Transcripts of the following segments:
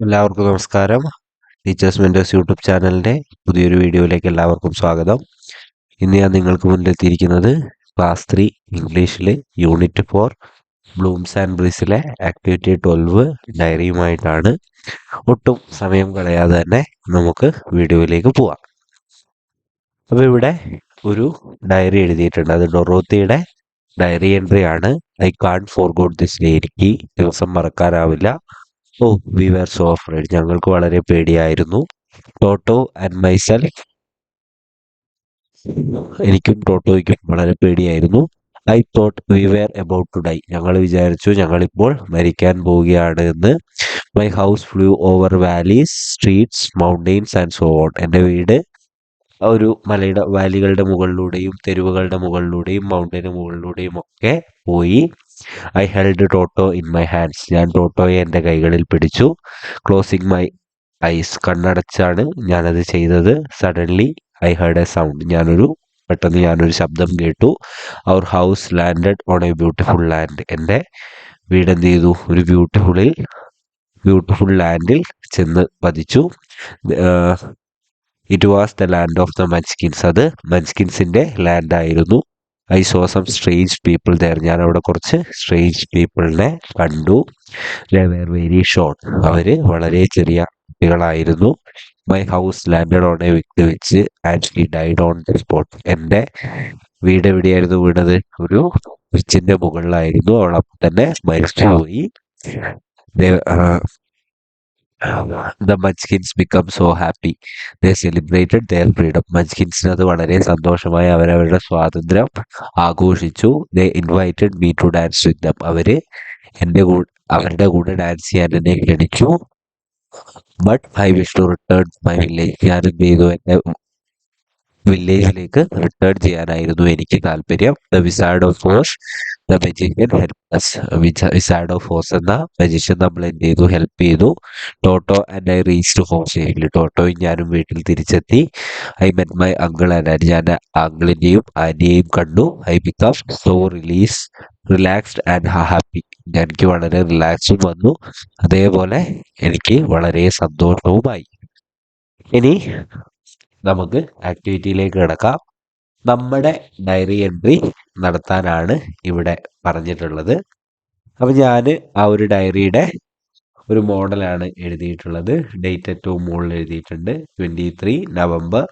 എല്ലാവർക്കും നമസ്കാരം. Teachers mentors YouTube ചാനലിൻ്റെ പുതിയൊരു വീഡിയോയിലേക്ക് എല്ലാവർക്കും സ്വാഗതം. ഇന്ന് ഞാൻ നിങ്ങൾക്ക് മുന്നിലെത്തിയിരിക്കുന്നത് ക്ലാസ് 3 ഇംഗ്ലീഷിൽ യൂണിറ്റ് 4 ബ്ലൂംസ് ആൻഡ് ബ്രീസിലെ ആക്ടിവിറ്റി 12 ഡയറിയുമായിട്ടാണ്. ഒട്ടും സമയം കളയാതെ തന്നെ നമുക്ക് വീഡിയോയിലേക്ക് പോവാം. അപ്പോൾ ഇവിടെ ഒരു ഡയറി എഴുതിയിട്ടുണ്ട്. അത് ഡൊറോത്തിയുടെ ഡയറി എൻട്രി ആണ്. I can't forgot this day. എനിക്ക് ദിവസം മറക്കാനാവില്ല. Oh we were so afraid. ഞങ്ങൾക്ക് വളരെ പേടിയായിരുന്നു. Toto and myself. എനിക്കും ടോട്ടോയ്ക്കും വളരെ പേടിയായിരുന്നു. I thought we were about to die. ഞങ്ങൾ വിചാരിച്ചു ഞങ്ങളിപ്പോൾ മരിക്കാൻ പോവുകയാണ് എന്ന്. My house flew over valleys, streets, mountains and so on. എൻ്റെ വീട് ഒരു മലയുടെ വാലികളുടെ മുകളിലൂടെയും തെരുവുകളുടെ മുകളിലൂടെയും മൗണ്ടന് മുകളിലൂടെയും ഒക്കെ പോയി. I held Toto in my hands. ഞാൻ ടോട്ടോയെ എൻ്റെ കൈകളിൽ പിടിച്ചു. Closing my eyes. കണ്ണടച്ചാണ് ഞാനത് ചെയ്തത്. Suddenly I heard a sound. പെട്ടെന്ന് ഞാനൊരു ശബ്ദം കേട്ടു. Our house landed on a beautiful land. എൻ്റെ വീട് എന്ത് ചെയ്തു? ഒരു ബ്യൂട്ടിഫുൾ ലാൻഡിൽ ചെന്ന് പതിച്ചു. It was the land of the Munchkins. അത് മഞ്ച്കിൻസിൻ്റെ ലാൻഡായിരുന്നു. I saw some strange people there. ഞാൻ അവിടെ കുറച്ച് സ്ട്രേഞ്ച് പീപ്പിളിനെ കണ്ടു. They were very short. അവർ വളരെ ചെറിയ കുട്ടികളായിരുന്നു. My house landed on a witch and he died on the spot. എൻ്റെ വീട് എവിടെയായിരുന്നു വീണത്? ഒരു വിച്ചിൻ്റെ മുകളിലായിരുന്നു. അവൾ അപ്പം തന്നെ മരിച്ചുപോയി. The Munchkins become so happy. They celebrated their freedom. മഞ്ച്കിൻസിന് അത് വളരെ സന്തോഷമായി. അവരവരുടെ സ്വാതന്ത്ര്യം ആഘോഷിച്ചു. They invited me to dance with them. അവരുടെ കൂടെ ഡാൻസ് ചെയ്യാൻ എന്നെ ക്ഷണിച്ചു. But I wish to return my village. ഞാൻ എന്ത് ചെയ്തു? എൻ്റെ വില്ലേജിലേക്ക് റിട്ടേൺ ചെയ്യാനായിരുന്നു എനിക്ക് താല്പര്യം. The wizard of Oz, the magician help us. Wizard of Oz എന്ന മജീഷ്യൻ നമ്മൾ എന്ത് ചെയ്തു? ഹെൽപ്പ് ചെയ്തു. Toto and I reached home safely. ടോട്ടോയും ഞാനും വീട്ടിൽ തിരിച്ചെത്തി. I met my uncle and aunty. ഞാൻ അങ്കിളിനെയും ആൻറ്റിയെയും കണ്ടു. I become so relaxed and happy. എനിക്ക് വളരെ റിലാക്സും വന്നു, അതേപോലെ എനിക്ക് വളരെ സന്തോഷവുമായി. ഇനി നമുക്ക് ആക്ടിവിറ്റിയിലേക്ക് കിടക്കാം. നമ്മുടെ ഡയറി എൻട്രി നടത്താനാണ് ഇവിടെ പറഞ്ഞിട്ടുള്ളത്. അപ്പം ഞാൻ ആ ഒരു ഡയറിയുടെ ഒരു മോഡലാണ് എഴുതിയിട്ടുള്ളത്. ഡേറ്റ് ഏറ്റവും മുകളിൽ എഴുതിയിട്ടുണ്ട്. 23 നവംബർ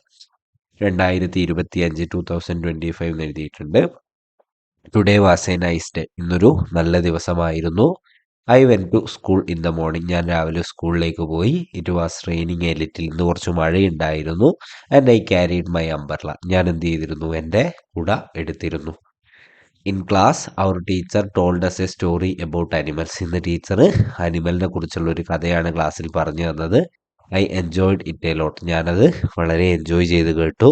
2025 2025 എന്ന് എഴുതിയിട്ടുണ്ട്. Today was a nice day. ഇന്നൊരു നല്ല ദിവസമായിരുന്നു. I went to school in the morning. ഞാൻ രാവിലെ സ്കൂളിലേക്ക് പോയി. It was raining a little. ഇന്ന് കുറച്ച് മഴയുണ്ടായിരുന്നു. And I carried my umbrella. ഞാൻ എന്ത് ചെയ്തിരുന്നു? എൻ്റെ കുട എടുത്തിരുന്നു. In class our teacher told us a story about animals. ഇന്ന് ടീച്ചർ അനിമലിനെ കുറിച്ചുള്ള ഒരു കഥയാണ് ക്ലാസ്സിൽ പറഞ്ഞു തന്നത്. ഐ എൻജോയ്ഡ് ഇറ്റ് എ ലോട്ട്. ഞാനത് വളരെ എൻജോയ് ചെയ്ത് കേട്ടു.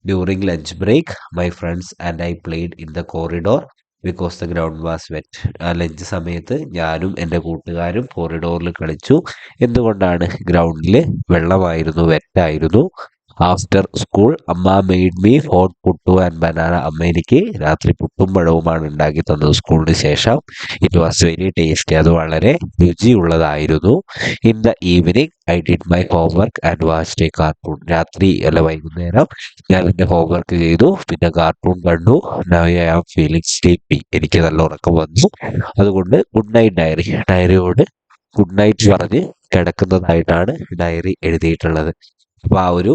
During lunch break my friends and I played in the corridor because the ground was wet. Lunch സമയത്ത് ഞാനും എൻ്റെ കൂട്ടുകാരും കോറിഡോറിൽ കളിച്ചു. എന്തുകൊണ്ടാണ്? ഗ്രൗണ്ടിൽ വെള്ളമായിരുന്നു, വെറ്റായിരുന്നു. ആഫ്റ്റർ സ്കൂൾ അമ്മ made me hot puttu and banana. അമ്മ എനിക്ക് രാത്രി പുട്ടും പഴവുമാണ് ഉണ്ടാക്കി തന്നത് സ്കൂളിന് ശേഷം. It was very tasty. അത് വളരെ രുചിയുള്ളതായിരുന്നു. In the evening I did my homework and watched a cartoon. വൈകുന്നേരം ഞാൻ എൻ്റെ ഹോംവർക്ക് ചെയ്തു, പിന്നെ കാർട്ടൂൺ കണ്ടു. Now I am feeling sleepy. എനിക്ക് നല്ല ഉറക്കം വന്നു. അതുകൊണ്ട് ഗുഡ് നൈറ്റ് ഡയറി. ഡയറിയോട് ഗുഡ് നൈറ്റ് പറഞ്ഞ് കിടക്കുന്നതായിട്ടാണ് ഡയറി എഴുതിയിട്ടുള്ളത്. അപ്പോൾ ആ ഒരു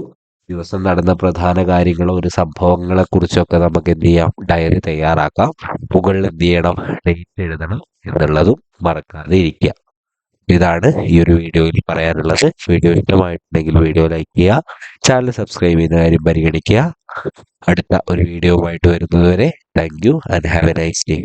ദിവസം നടന്ന പ്രധാന കാര്യങ്ങളോ ഒരു സംഭവങ്ങളെ കുറിച്ചൊക്കെ നമുക്ക് എന്ത് ചെയ്യാം? ഡയറി തയ്യാറാക്കാം. മുകളിൽ എന്ത് ചെയ്യണം? ഡേറ്റ് എഴുതണം എന്നുള്ളതും മറക്കാതെ ഇരിക്കുക. ഇതാണ് ഈ ഒരു വീഡിയോയിൽ പറയാനുള്ളത്. വീഡിയോ ഇഷ്ടമായിട്ടുണ്ടെങ്കിൽ വീഡിയോ ലൈക്ക് ചെയ്യുക, ചാനൽ സബ്സ്ക്രൈബ് ചെയ്യുന്ന കാര്യം പരിഗണിക്കുക. അടുത്ത ഒരു വീഡിയോയുമായിട്ട് വരുന്നതുവരെ thank you and have A nice day.